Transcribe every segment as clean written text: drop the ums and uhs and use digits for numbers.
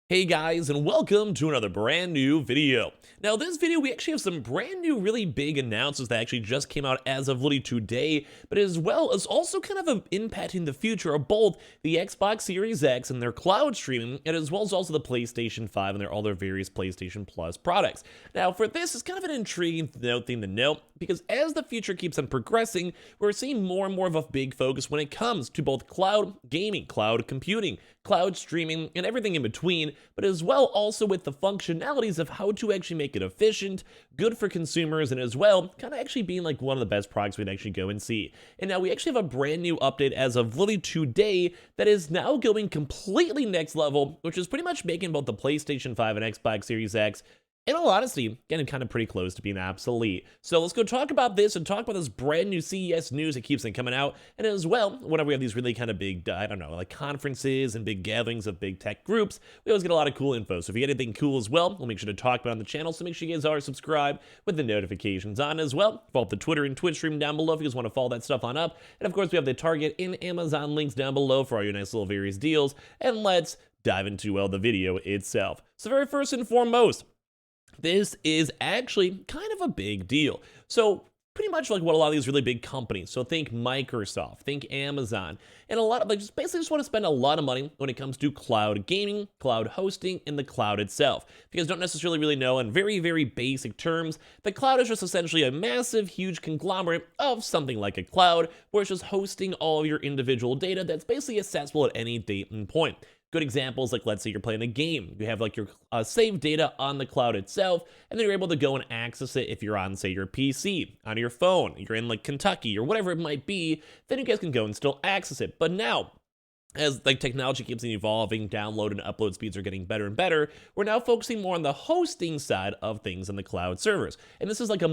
Hey guys, and welcome to another brand new video. Now this video we actually have some brand new really big announcements that actually just came out as of literally today, but as well as also kind of impacting the future of both the Xbox Series X and their cloud streaming, and as well as also the PlayStation 5 and all their various PlayStation Plus products. Now for this, it's kind of an intriguing thing to note, because as the future keeps on progressing, we're seeing more and more of a big focus when it comes to both cloud gaming, cloud computing, cloud streaming, and everything in between, but as well also with the functionalities of how to actually make it efficient, good for consumers, and as well, kind of actually being like one of the best products we'd actually go and see. And now we actually have a brand new update as of literally today that is now going completely next level, which is pretty much making both the PlayStation 5 and Xbox Series X, in all honesty, getting kind of pretty close to being obsolete. So let's go talk about this and talk about this brand new CES news that keeps on coming out. And as well, whenever we have these really kind of big, I don't know, like conferences and big gatherings of big tech groups, we always get a lot of cool info. So if you get anything cool as well, we'll make sure to talk about it on the channel. So make sure you guys are subscribed with the notifications on as well. Follow the Twitter and Twitch stream down below if you guys want to follow that stuff on up. And of course, we have the Target and Amazon links down below for all your nice little various deals. And let's dive into, well, the video itself. So very first and foremost, this is actually kind of a big deal. So pretty much like what a lot of these really big companies, so think Microsoft, think Amazon, and a lot of just basically just want to spend a lot of money when it comes to cloud gaming, cloud hosting, and the cloud itself. If you guys don't necessarily really know, in very, very basic terms, the cloud is just essentially a massive, huge conglomerate of something like a cloud, where it's just hosting all of your individual data that's basically accessible at any date and point. Good examples, like let's say you're playing a game, you have like your saved data on the cloud itself, and then you're able to go and access it if you're on, say, your PC, on your phone, you're in like Kentucky or whatever it might be, then you guys can go and still access it. But now, as like technology keeps evolving, download and upload speeds are getting better and better, we're now focusing more on the hosting side of things in the cloud servers. And this is like a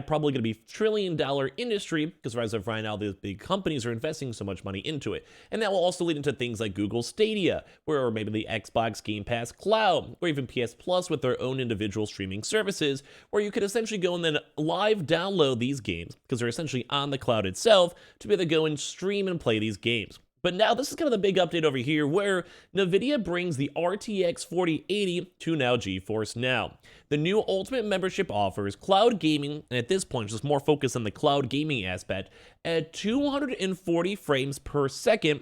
probably going to be trillion-dollar industry, because as of right now, these big companies are investing so much money into it. And that will also lead into things like Google Stadia, or maybe the Xbox Game Pass Cloud, or even PS Plus with their own individual streaming services, where you could essentially go and then live download these games, because they're essentially on the cloud itself, to be able to go and stream and play these games. But now this is kind of the big update over here, where Nvidia brings the RTX 4080 to now GeForce Now. The new Ultimate membership offers cloud gaming, and at this point just more focused on the cloud gaming aspect, at 240 frames per second.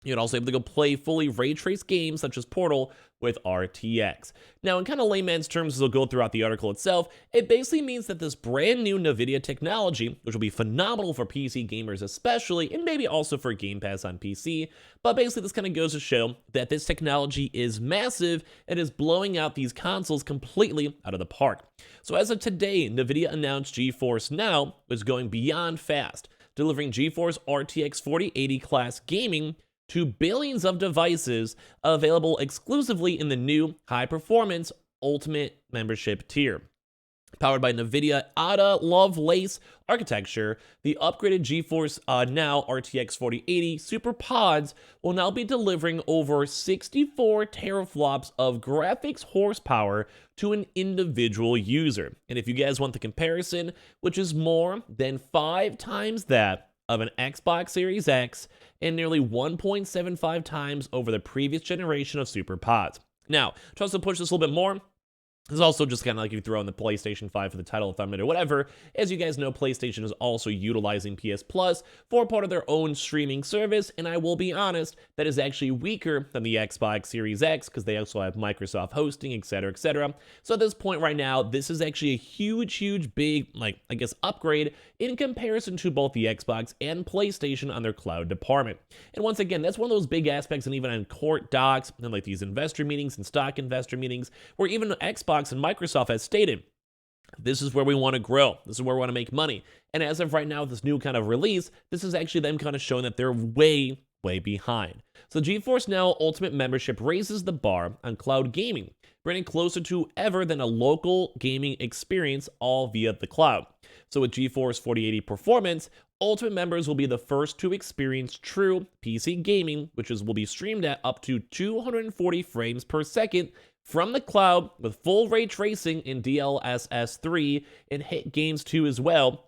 You're also able to go play fully ray-traced games such as Portal with RTX. Now, in kind of layman's terms, as we'll go throughout the article itself, it basically means that this brand new Nvidia technology, which will be phenomenal for PC gamers especially, and maybe also for Game Pass on PC, but basically this kind of goes to show that this technology is massive and is blowing out these consoles completely out of the park. So as of today, Nvidia announced GeForce Now is going beyond fast, delivering GeForce RTX 4080 class gaming to billions of devices available exclusively in the new high-performance Ultimate membership tier. Powered by Nvidia Ada Lovelace architecture, the upgraded GeForce Now RTX 4080 Super Pods will now be delivering over 64 teraflops of graphics horsepower to an individual user. And if you guys want the comparison, which is more than 5 times that of an Xbox Series X and nearly 1.75 times over the previous generation of Super Pods. Now, to also push this a little bit more, this is also just kind of like you throw in the PlayStation 5 for the title of thumbnail or whatever. As you guys know, PlayStation is also utilizing PS Plus for part of their own streaming service, and I will be honest, that is actually weaker than the Xbox Series X, because they also have Microsoft hosting, etc., etc. So at this point right now, this is actually a huge, big, like, I guess, upgrade in comparison to both the Xbox and PlayStation on their cloud department. And once again, that's one of those big aspects, and even on court docs, and like these investor meetings and stock investor meetings, where even Xbox and Microsoft has stated, this is where we want to grow. This is where we want to make money. And as of right now, with this new kind of release, this is actually them kind of showing that they're way behind. So GeForce Now Ultimate membership raises the bar on cloud gaming, bringing closer to ever than a local gaming experience, all via the cloud. So with GeForce 4080 performance, Ultimate members will be the first to experience true PC gaming, which will be streamed at up to 240 frames per second from the cloud with full ray tracing in DLSS 3 and hit games 2 as well,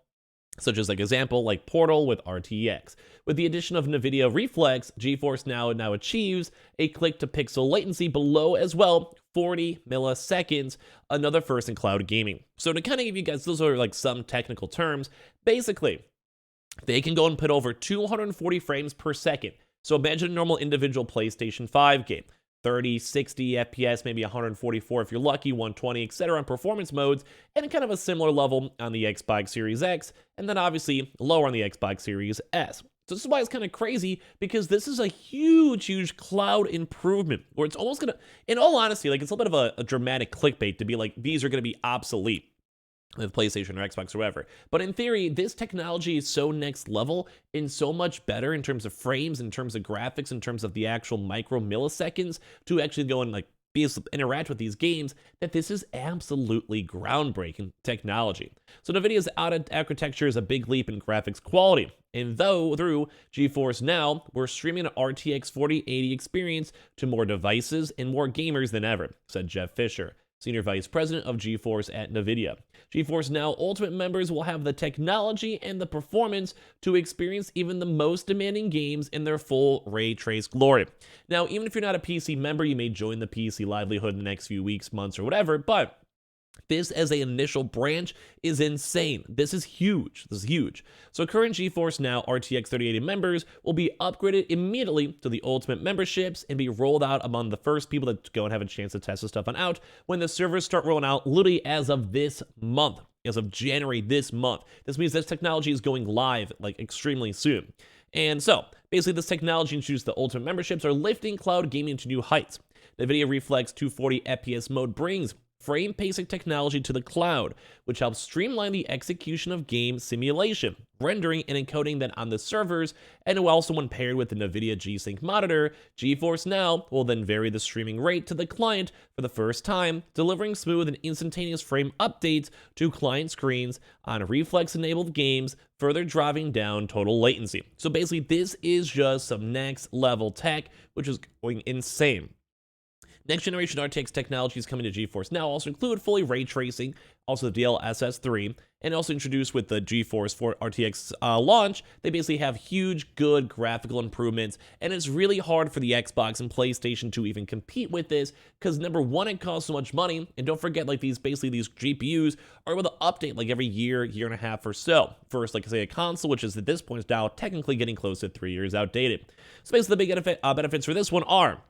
such as like example like Portal with RTX. With the addition of Nvidia Reflex, GeForce now achieves a click-to-pixel latency below as well 40 milliseconds, another first in cloud gaming. So to kind of give you guys, those are like some technical terms. Basically, they can go and put over 240 frames per second. So imagine a normal individual PlayStation 5 game. 30, 60 FPS, maybe 144 if you're lucky, 120, etc. on performance modes, and kind of a similar level on the Xbox Series X, and then obviously lower on the Xbox Series S. So this is why it's kind of crazy, because this is a huge cloud improvement, where it's almost gonna, in all honesty, like it's a little bit of a dramatic clickbait to be like, these are gonna be obsolete with PlayStation or Xbox or whatever. But in theory, this technology is so next level and so much better in terms of frames, in terms of graphics, in terms of the actual micro milliseconds to actually go and like be able to interact with these games, that this is absolutely groundbreaking technology. So Nvidia's architecture is a big leap in graphics quality. And though through GeForce Now, we're streaming an RTX 4080 experience to more devices and more gamers than ever, said Jeff Fisher, Senior Vice President of GeForce at Nvidia. GeForce Now Ultimate members will have the technology and the performance to experience even the most demanding games in their full ray trace glory. Now, even if you're not a PC member, you may join the PC livelihood in the next few weeks, months, or whatever, but this as an initial branch is insane. This is huge. So current GeForce Now RTX 3080 members will be upgraded immediately to the Ultimate memberships and be rolled out among the first people that go and have a chance to test this stuff out when the servers start rolling out literally as of this month, as of January this month. This means this technology is going live like extremely soon. And so basically this technology introduced the Ultimate memberships are lifting cloud gaming to new heights. Nvidia Reflex 240 FPS mode brings frame pacing technology to the cloud, which helps streamline the execution of game simulation, rendering and encoding that on the servers, and also when paired with the Nvidia G-Sync monitor, GeForce Now will then vary the streaming rate to the client for the first time, delivering smooth and instantaneous frame updates to client screens on Reflex-enabled games, further driving down total latency. So basically, this is just some next level tech, which is going insane. Next generation RTX technologies coming to GeForce Now also include fully ray tracing, also the DLSS 3, and also introduced with the GeForce 4 RTX launch. They basically have huge, good graphical improvements, and it's really hard for the Xbox and PlayStation to even compete with this, because number one, it costs so much money, and don't forget, like these GPUs are able to update like every year and a half or so. First, like say a console, which is at this point now technically getting close to 3 years outdated. So basically the big benefits for this one are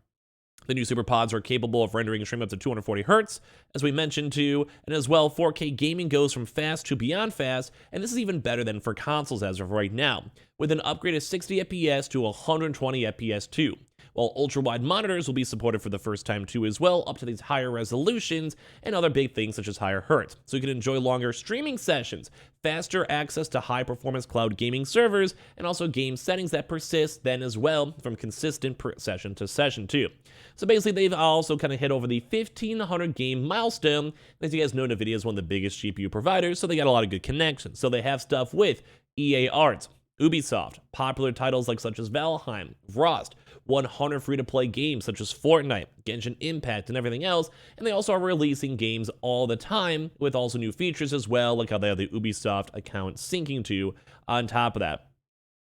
the new SuperPods are capable of rendering and stream up to 240 Hz, as we mentioned too, and as well, 4K gaming goes from fast to beyond fast, and this is even better than for consoles as of right now, with an upgrade of 60 FPS to 120 FPS too. While ultra-wide monitors will be supported for the first time too as well, up to these higher resolutions, and other big things such as higher hertz. So you can enjoy longer streaming sessions, faster access to high-performance cloud gaming servers, and also game settings that persist then as well from consistent session to session too. So basically, they've also kind of hit over the 1,500 game milestone. As you guys know, Nvidia is one of the biggest GPU providers, so they got a lot of good connections. So they have stuff with EA Arts, Ubisoft, popular titles like such as Valheim, Rust, 100 free-to-play games such as Fortnite, Genshin Impact, and everything else, and they also are releasing games all the time with also new features as well, like how they have the Ubisoft account syncing to on top of that.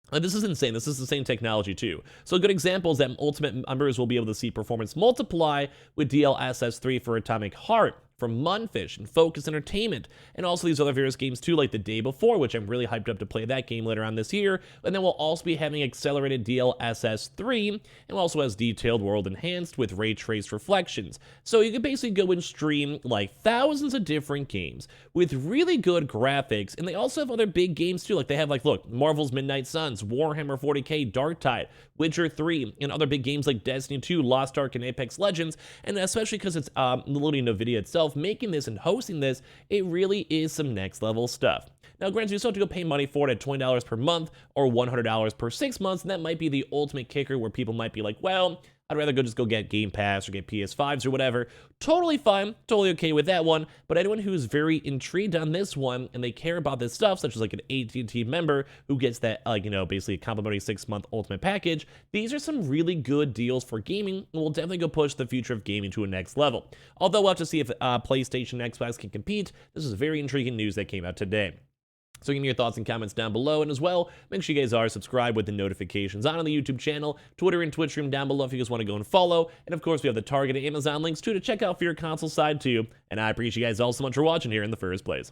This is insane. This is the same technology too. So a good example is that Ultimate members will be able to see performance multiply with DLSS 3 for Atomic Heart, from Munfish and Focus Entertainment, and also these other various games too, like the Day Before, which I'm really hyped up to play that game later on this year. And then we'll also be having accelerated DLSS 3, and also has detailed world enhanced with ray traced reflections. So you can basically go and stream like thousands of different games with really good graphics, and they also have other big games too, like they have like, look, Marvel's Midnight Suns, Warhammer 40k, Darktide, Witcher 3, and other big games like Destiny 2, Lost Ark, and Apex Legends, and especially because it's literally Nvidia itself making this and hosting this, it really is some next level stuff. Now, granted, you still have to go pay money for it at $20 per month or $100 per 6 months, and that might be the ultimate kicker where people might be like, well, I'd rather just go get Game Pass or get PS5s or whatever. Totally fine, totally okay with that one, but anyone who's very intrigued on this one and they care about this stuff, such as like an AT&T member who gets that, like, you know, basically a complimentary 6-month ultimate package, these are some really good deals for gaming, and will definitely go push the future of gaming to a next level. Although we'll have to see if PlayStation and Xbox can compete. This is very intriguing news that came out today. So give me your thoughts and comments down below, and as well, make sure you guys are subscribed with the notifications on the YouTube channel, Twitter and Twitch stream down below if you guys want to go and follow, and of course we have the Target and Amazon links too to check out for your console side too, and I appreciate you guys all so much for watching here in the first place.